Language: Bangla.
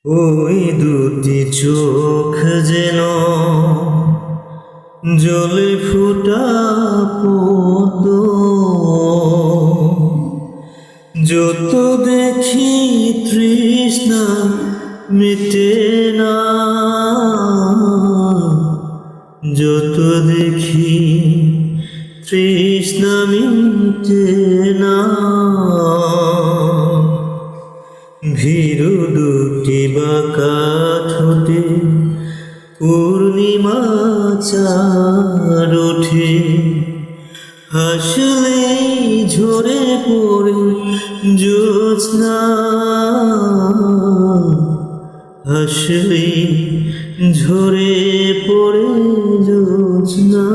ওই দুটি চোখ যেন জলে ফুটা পদ্ম, যত দেখি তৃষ্ণা মিটে না, যত দেখি তৃষ্ণা মিটে না। ভীরু দুটি বাঁকা ঠোঁটে পূর্ণিমা চাঁদ ওঠে, হাসলেই ঝরে পড়ে জ্যোৎস্না, হাসলেই ঝরে পড়ে জ্যোৎস্না।